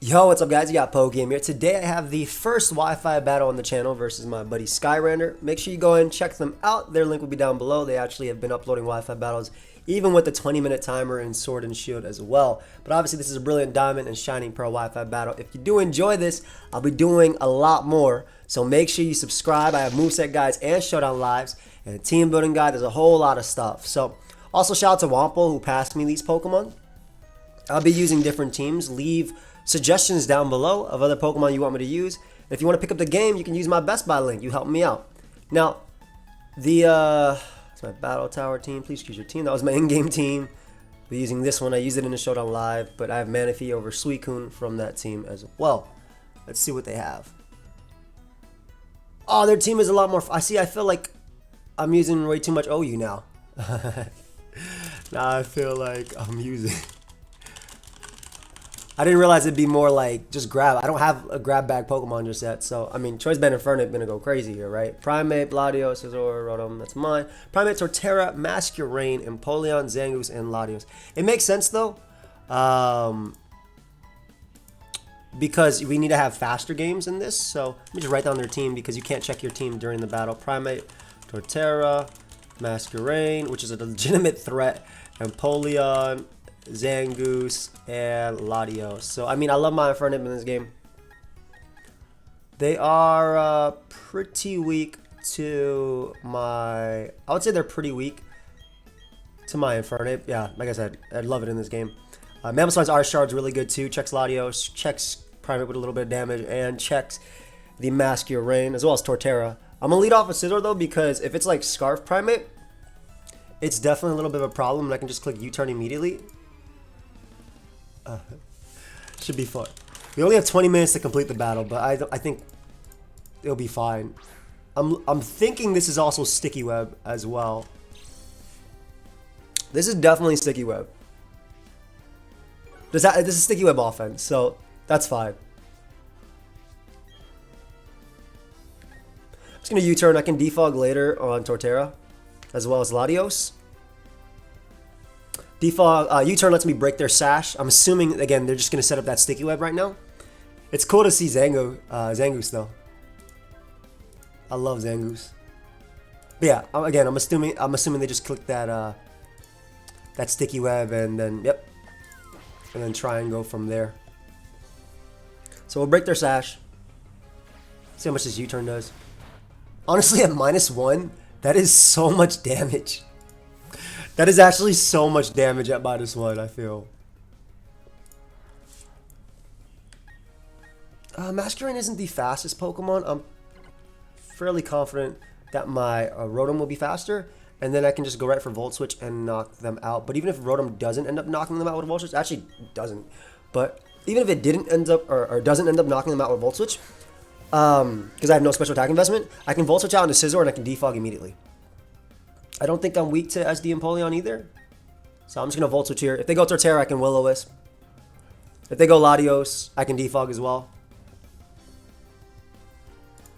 Yo, what's up guys? You got pokeaimMD here. Today I have the first Wi-Fi battle on the channel versus my buddy Skyrander. Make sure you go and check them out. Their link will be down below. They actually have been uploading Wi-Fi battles even with the 20-minute timer in Sword and Shield as well. But obviously this is a Brilliant Diamond and Shining Pearl Wi-Fi battle. If you do enjoy this, I'll be doing a lot more. So make sure you subscribe. I have moveset guides and showdown lives and a team building guide. There's a whole lot of stuff. So also shout out to Wampo who passed me these Pokemon. I'll be using different teams. Leave suggestions down below of other Pokemon you want me to use. If you want to pick up the game, you can use my Best Buy link. You help me out. Now, it's my Battle Tower team. Please choose your team. That was my in-game team. We're using this one. I used it in the Showdown Live, but I have Manaphy over Suicune from that team as well. Let's see what they have. Oh, their team is a lot more. I feel like I'm using way too much OU now. Now I feel like I'm using. I didn't realize it'd be more like just grab. I don't have a grab bag Pokemon just yet. So, I mean, Choice Band Infernape gonna go crazy here, right? Primeape, Latios, Scizor, Rotom, that's mine. Primeape, Torterra, Masquerain, Empoleon, Zangoose, and Latios. It makes sense though. Because we need to have faster games in this. So, let me just write down their team because you can't check your team during the battle. Primeape, Torterra, Masquerain, which is a legitimate threat, Empoleon, Zangoose, and Latios. So, I mean, I love my Infernape in this game. They are pretty weak to my... I would say they're pretty weak to my Infernape. Yeah, like I said, I love it in this game. Mamoswine's R-Shard's really good too. Checks Latios, checks Primeape with a little bit of damage, and checks the Masquerain, as well as Torterra. I'm going to lead off with Scizor though, because if it's like Scarf Primeape, it's definitely a little bit of a problem, and I can just click U-turn immediately. Should be fun. We only have 20 minutes to complete the battle, but I think it'll be fine. I'm thinking this is also Sticky Web as well. This is definitely Sticky Web. This is Sticky Web offense, so that's fine. I'm just gonna U-turn. I can defog later on Torterra, as well as Latios. Defog, U-turn lets me break their sash. I'm assuming, again, they're just going to set up that Sticky Web right now. It's cool to see Zangoose, though. I love Zangoose. But yeah, again, I'm assuming they just click that that Sticky Web and then, yep. And then try and go from there. So we'll break their sash. See how much this U-turn does. Honestly, at -1, that is so much damage. That is actually so much damage at -1, I feel. Masquerain isn't the fastest Pokemon. I'm fairly confident that my Rotom will be faster. And then I can just go right for Volt Switch and knock them out. But even if Rotom doesn't end up knocking them out with Volt Switch, actually doesn't. But even if it didn't end up, or doesn't end up knocking them out with Volt Switch, because I have no special attack investment, I can Volt Switch out into Scizor and I can defog immediately. I don't think I'm weak to SD Empoleon either. So I'm just going to Volt Switch here. If they go Torterra, I can Will-O-Wisp. If they go Latios, I can defog as well.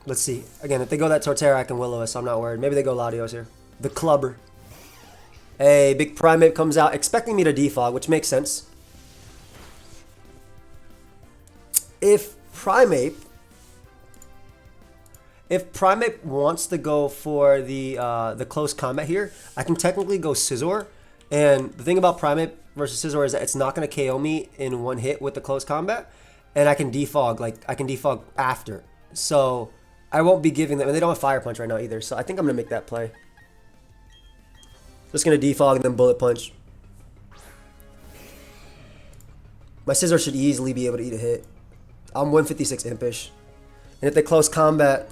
Let's see. Again, if they go that Torterra, I can Will-O-Wisp. So I'm not worried. Maybe they go Latios here. The Clubber. Hey, big Primeape comes out expecting me to defog, which makes sense. If Primeape wants to go for the close combat here, I can technically go Scizor. And the thing about Primeape versus Scizor is that it's not going to KO me in one hit with the close combat. And I can defog, I can defog after. So I won't be giving them, and they don't have Fire Punch right now either. So I think I'm going to make that play. Just going to defog and then Bullet Punch. My Scizor should easily be able to eat a hit. I'm 156 Impish. And if they close combat,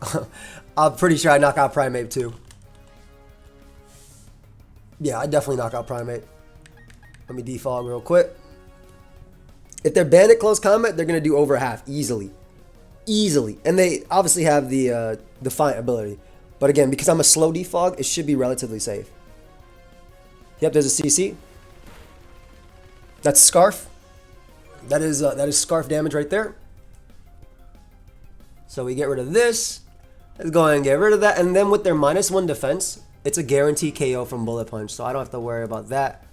I'm pretty sure I knock out Primeape too. Yeah, I definitely knock out Primeape. Let me defog real quick. If they're banned at close combat, they're going to do over half easily. Easily. And they obviously have the Defiant ability. But again, because I'm a slow defog, it should be relatively safe. Yep, there's a CC. That's Scarf. That is Scarf damage right there. So we get rid of this. Let's go ahead and get rid of that. And then with their -1 defense, it's a guaranteed KO from Bullet Punch. So I don't have to worry about that.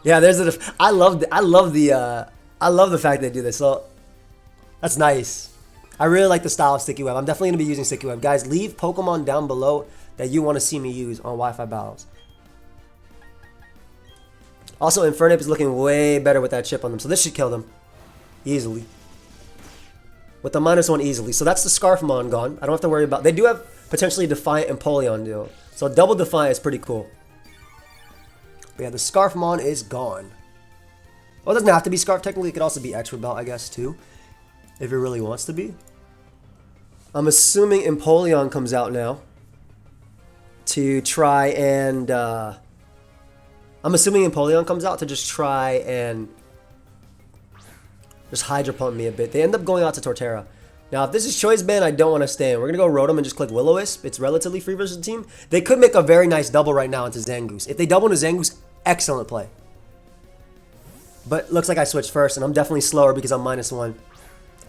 Yeah, there's I love the I love the fact they do this. So that's nice. I really like the style of Sticky Web. I'm definitely going to be using Sticky Web. Guys, leave Pokemon down below that you want to see me use on Wi-Fi Battles. Also, Infernape is looking way better with that chip on them. So this should kill them. Easily. With the -1 easily. So that's the Scarfmon gone. I don't have to worry about... They do have potentially Defiant and Polion deal. So double Defiant is pretty cool. But yeah, the Scarfmon is gone. Well, it doesn't have to be Scarf. Technically, it could also be Extra Belt, I guess, too. If it really wants to be. I'm assuming Empoleon comes out now. To try and... I'm assuming Empoleon comes out to just try and... just Hydro Pump me a bit. They end up going out to Torterra. Now, if this is Choice Band, I don't want to stay in. We're going to go Rotom and just click Will-O-Wisp. It's relatively free versus the team. They could make a very nice double right now into Zangoose. If they double into Zangoose, excellent play. But looks like I switched first, and I'm definitely slower because I'm -1.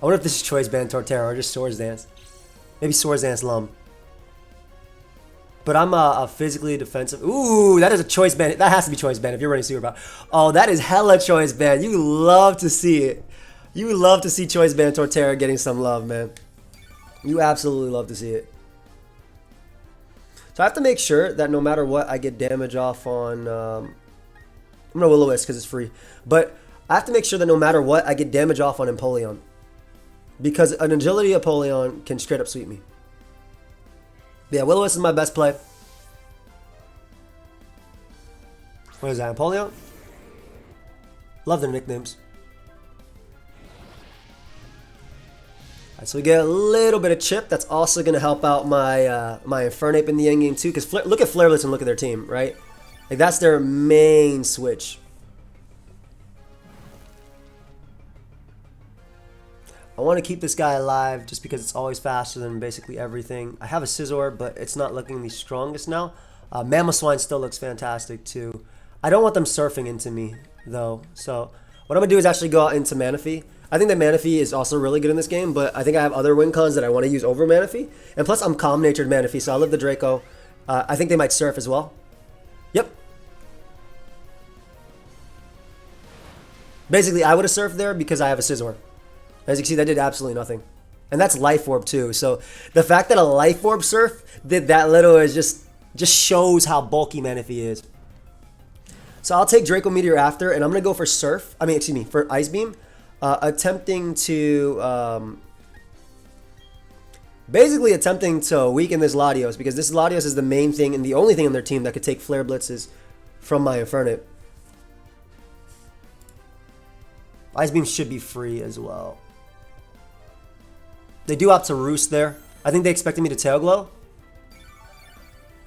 I wonder if this is Choice Band Torterra or just Swords Dance. Maybe Swords Dance Lum. But I'm a physically defensive. Ooh, that is a Choice Band. That has to be Choice Band if you're running Super Belt. Oh, that is hella Choice Band. You love to see it. You love to see Choice Band Torterra getting some love, man. You absolutely love to see it. So I have to make sure that no matter what, I get damage off on... I'm going to Will-O-Wisp because it's free. But I have to make sure that no matter what, I get damage off on Empoleon. Because an Agility Empoleon can straight up sweep me. But yeah, Will-O-Wisp is my best play. What is that, Empoleon? Love their nicknames. Alright, so we get a little bit of chip. That's also going to help out my my Infernape in the end game too. Because look at Flare Blitz and look at their team, right? Like that's their main switch. I want to keep this guy alive just because it's always faster than basically everything. I have a Scizor, but it's not looking the strongest now. Mamoswine still looks fantastic too. I don't want them surfing into me though. So what I'm going to do is actually go out into Manaphy. I think that Manaphy is also really good in this game, but I think I have other win cons that I want to use over Manaphy. And plus, I'm calm-natured Manaphy, so I live the Draco. I think they might surf as well. Yep. Basically, I would have surfed there because I have a Scizor. As you can see, that did absolutely nothing. And that's Life Orb too. So the fact that a Life Orb surf did that little is just shows how bulky Manaphy is. So I'll take Draco Meteor after, and I'm going to go for Surf. I mean, excuse me, for Ice Beam. Attempting to basically attempting to weaken this Latios, because this Latios is the main thing and the only thing on their team that could take Flare Blitzes from my Infernape. Ice Beam should be free as well. They do opt to Roost there. I think they expected me to Tail Glow.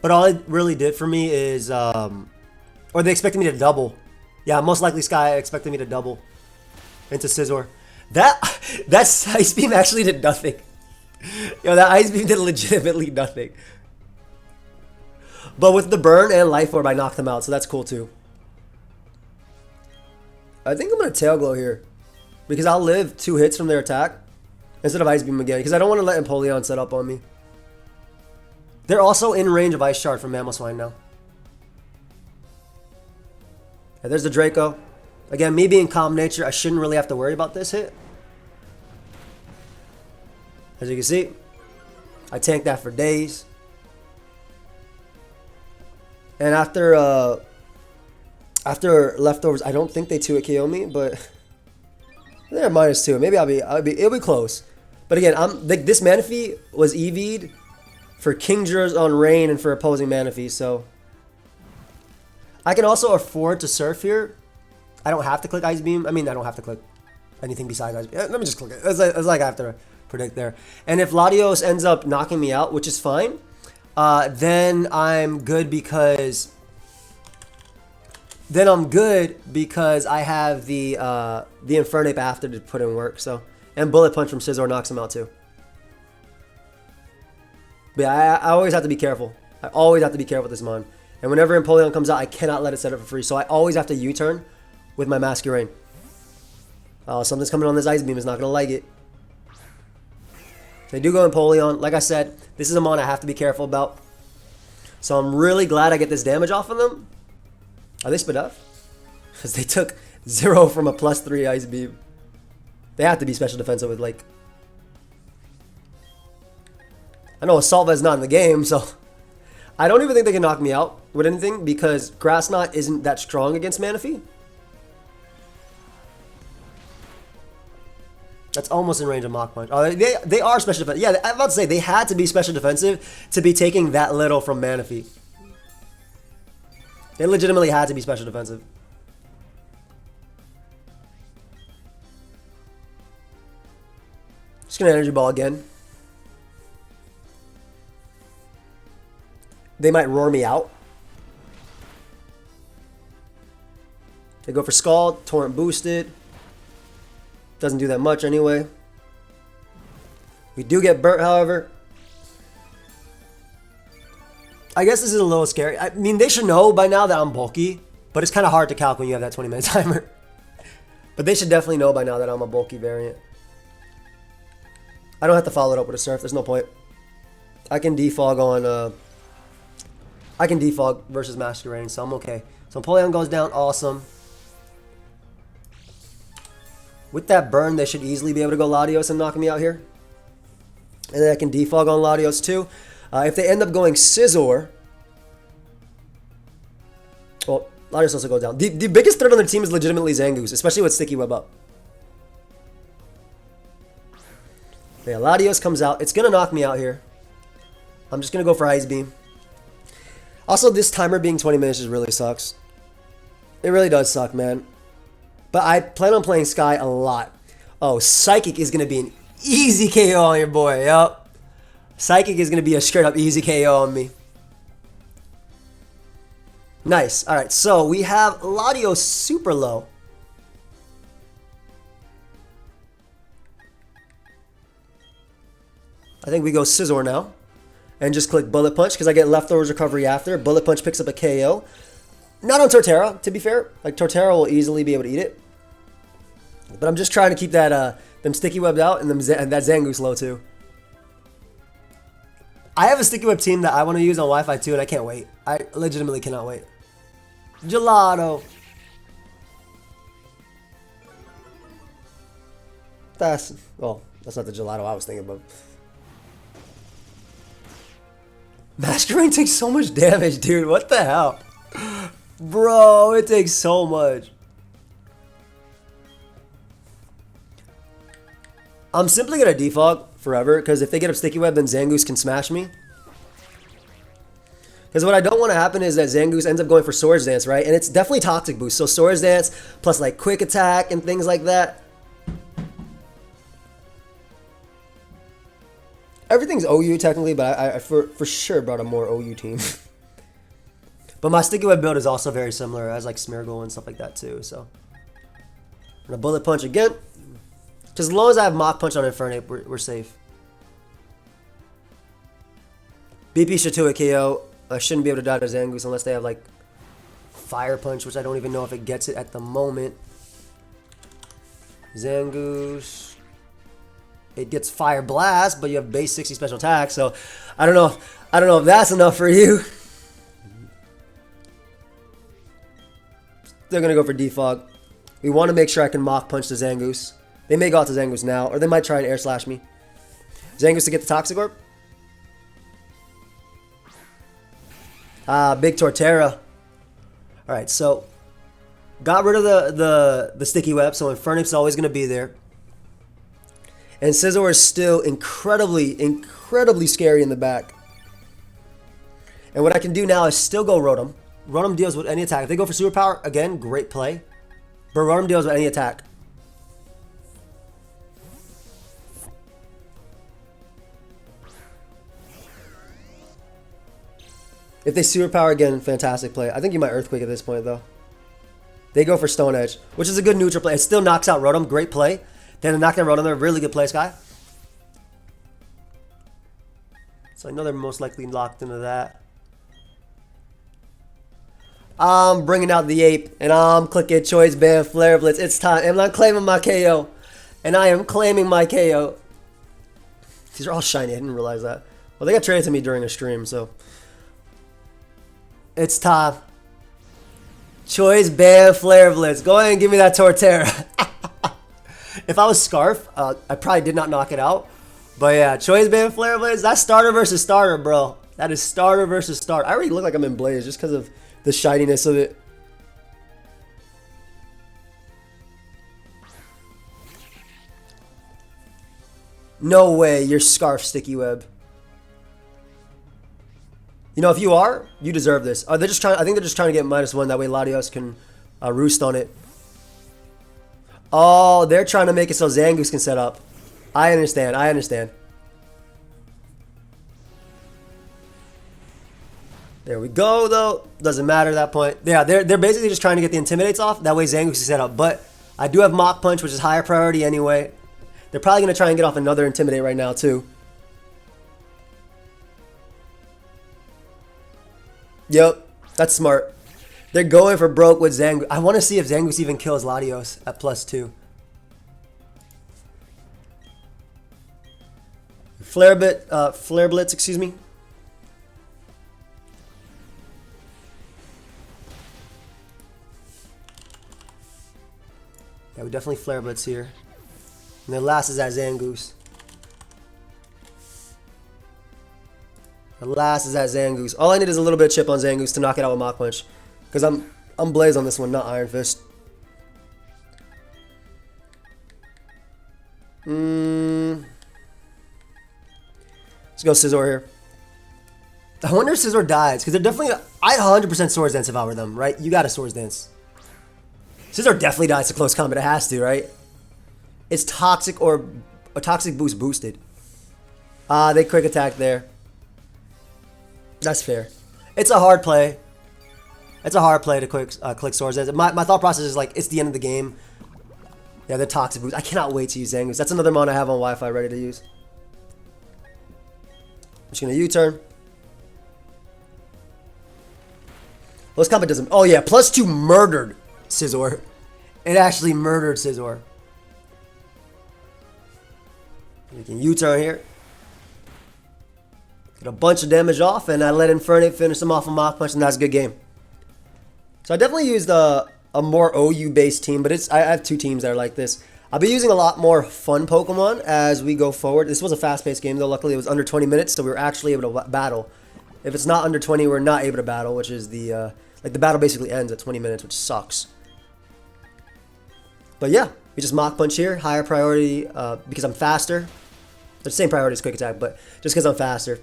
But all it really did for me is, or they expected me to double. Yeah, most likely Sky expected me to double into Scizor. That Ice Beam actually did nothing. Yo, that Ice Beam did legitimately nothing. But with the Burn and Life Orb, I knocked them out, so that's cool too. I think I'm going to Tail Glow here. Because I'll live 2 hits from their attack instead of Ice Beam again. Because I don't want to let Empoleon set up on me. They're also in range of Ice Shard from Mamoswine now. Yeah, there's the Draco. Again, me being calm nature, I shouldn't really have to worry about this hit. As you can see, I tanked that for days. And after leftovers, I don't think they 2-hit KO me, but they're -2. Maybe it'll be close. But again, this Manaphy was EV'd for Kingdra's on Rain and for opposing Manaphy, so I can also afford to surf here. I don't have to click Ice Beam. I mean, I don't have to click anything besides Ice Beam. Let me just click it. It's like I have to predict there. And if Latios ends up knocking me out, which is fine, then I'm good because I have the Infernape after to put in work. So, and Bullet Punch from Scizor knocks him out too. But yeah, I always have to be careful. I always have to be careful with this mon. And whenever Empoleon comes out, I cannot let it set up for free. So I always have to U-turn with my Masquerain. Oh, something's coming on this Ice Beam. Is not going to like it. They do go Empoleon. Like I said, this is a mon I have to be careful about. So I'm really glad I get this damage off of them. Are they sped up? Because they took 0 from a +3 Ice Beam. They have to be special defensive with, like... I know Assault Vest not in the game, so... I don't even think they can knock me out with anything because Grass Knot isn't that strong against Manaphy. That's almost in range of Mach Punch. Oh, they are special defensive. Yeah, I'm about to say, they had to be special defensive to be taking that little from Manaphy. They legitimately had to be special defensive. Just gonna Energy Ball again. They might roar me out. They go for Scald, Torrent boosted. Doesn't do that much anyway. We do get burnt, however. I guess this is a little scary. I mean, they should know by now that I'm bulky, but it's kind of hard to calc when you have that 20-minute timer. But they should definitely know by now that I'm a bulky variant. I don't have to follow it up with a Surf. There's no point. I can defog on... I can defog versus Masquerading, so I'm okay. So Empoleon goes down, awesome. With that burn, they should easily be able to go Latios and knock me out here. And then I can defog on Latios too. If they end up going Scizor... Well, Latios also goes down. The biggest threat on their team is legitimately Zangoose, especially with Sticky Web up. Yeah, Latios comes out. It's going to knock me out here. I'm just going to go for Ice Beam. Also, this timer being 20 minutes just really sucks. It really does suck, man. But I plan on playing Sky a lot. Oh, Psychic is going to be an easy KO on your boy. Yup. Psychic is going to be a straight up easy KO on me. Nice. Alright, so we have Latios super low. I think we go Scizor now. And just click Bullet Punch because I get Leftovers Recovery after. Bullet Punch picks up a KO. Not on Torterra, to be fair. Like, Torterra will easily be able to eat it. But I'm just trying to keep that them Sticky Webbed out and that Zangoose low, too. I have a Sticky Web team that I want to use on Wi-Fi, too, and I can't wait. I legitimately cannot wait. Gelato. That's not the Gelato I was thinking of. Masquerade takes so much damage, dude. What the hell? Bro, it takes so much. I'm simply going to defog forever, because if they get up Sticky Web, then Zangoose can smash me. Because what I don't want to happen is that Zangoose ends up going for Swords Dance, right? And it's definitely Toxic Boost. So Swords Dance plus like Quick Attack and things like that. Everything's OU technically, but I for sure brought a more OU team. But my Sticky Web build is also very similar. It has like Smeargle and stuff like that too. So I'm gonna Bullet Punch again. Just as long as I have Mach Punch on Infernape, we're safe. BP should 2 KO. I shouldn't be able to die to Zangoose unless they have like Fire Punch, which I don't even know if it gets it at the moment. Zangoose. It gets Fire Blast, but you have base 60 special attack, so I don't know. I don't know if that's enough for you. They're gonna go for defog. We want to make sure I can Mach Punch the Zangoose. They may go out to Zangoose now, or they might try and Air Slash me. Zangoose to get the Toxic Orb. Big Torterra. Alright, so got rid of the Sticky Web, so Infernape's always gonna be there. And Scizor is still incredibly scary in the back. And what I can do now is still go Rotom. Rotom deals with any attack. If they go for Superpower, again, great play. But Rotom deals with any attack. If they Superpower again, fantastic play. I think you might Earthquake at this point, though. They go for Stone Edge, which is a good neutral play. It still knocks out Rotom. Great play. Then to knock down Rotom there, really good play, Sky. So I know they're most likely locked into that. I'm bringing out the Ape, and I'm clicking Choice Band Flare Blitz. It's time, and I'm claiming my KO. And I am claiming my KO. These are all shiny, I didn't realize that. Well, they got traded to me during a stream, so. It's time. Choice Band Flare Blitz. Go ahead and give me that Torterra. If I was Scarf, I probably did not knock it out. But yeah, Choice Band Flare Blades, that's starter versus starter, bro. That is starter versus starter. I already look like I'm in Blaze just because of the shininess of it. No way, you're Scarf Sticky Web. You know, if you are, you deserve this. They're just trying. I think they're just trying to get -1. That way, Latios can roost on it. Oh, they're trying to make it so Zangoose can set up. I understand. I understand. There we go, though. Doesn't matter at that point. Yeah, they're basically just trying to get the Intimidates off. That way, Zangoose can set up. But I do have Mach Punch, which is higher priority anyway. They're probably going to try and get off another Intimidate right now, too. Yep, that's smart. They're going for broke with Zangoose. I want to see if Zangoose even kills Latios at +2. Flare Blitz, excuse me. Yeah, we definitely Flare Blitz here. And then last is that Zangoose. The last is that Zangoose. All I need is a little bit of chip on Zangoose to knock it out with Mach Punch. Because I'm Blaze on this one, not Iron Fist. Let's go Scizor here. I wonder if Scizor dies. Because they're definitely... I'd 100% Swords Dance if I were them, right? You got a Swords Dance. Scizor definitely dies to close combat. It has to, right? It's Toxic or a Toxic Boost boosted. They quick attack there. That's fair. It's a hard play. It's a hard play to click Swords Dance. My thought process is like, it's the end of the game. Yeah, the Toxic Boost. I cannot wait to use Zangoose. That's another mon I have on Wi-Fi ready to use. I'm just going to U-turn. Close combat doesn't... Oh yeah, +2 murdered Scizor. It actually murdered Scizor. We can U-turn here. Get a bunch of damage off, and I let Infernape finish them off a Mach Punch, and that's a good game. So I definitely used a more OU-based team, but I have two teams that are like this. I'll be using a lot more fun Pokemon as we go forward. This was a fast-paced game, though. Luckily, it was under 20 minutes, so we were actually able to battle. If it's not under 20, we're not able to battle, which is the... like, the battle basically ends at 20 minutes, which sucks. But yeah, we just Mach Punch here. Higher priority because I'm faster. The same priority as Quick Attack, but just because I'm faster.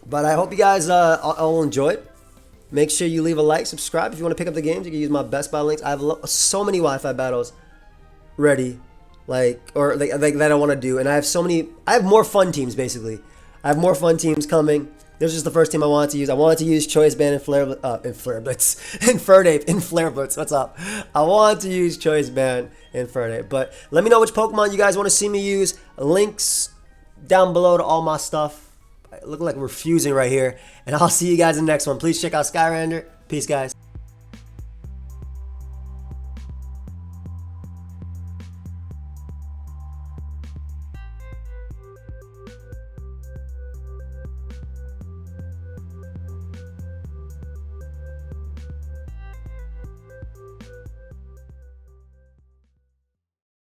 But I hope you guys all enjoy it. Make sure you leave a like, subscribe. If you want to pick up the games, you can use my Best Buy links. I have so many Wi-Fi battles ready, like that I want to do, and I have so many. I have more fun teams basically. I have more fun teams coming. This is just the first team I wanted to use. I wanted to use Choice Band and Flare Blitz, Infernape in Flare Blitz. What's up? I wanted to use Choice Band and Infernape, but let me know which Pokemon you guys want to see me use. Links down below to all my stuff. I look like we're fusing right here, and I'll see you guys in the next one. Please check out Skyrander. Peace, guys.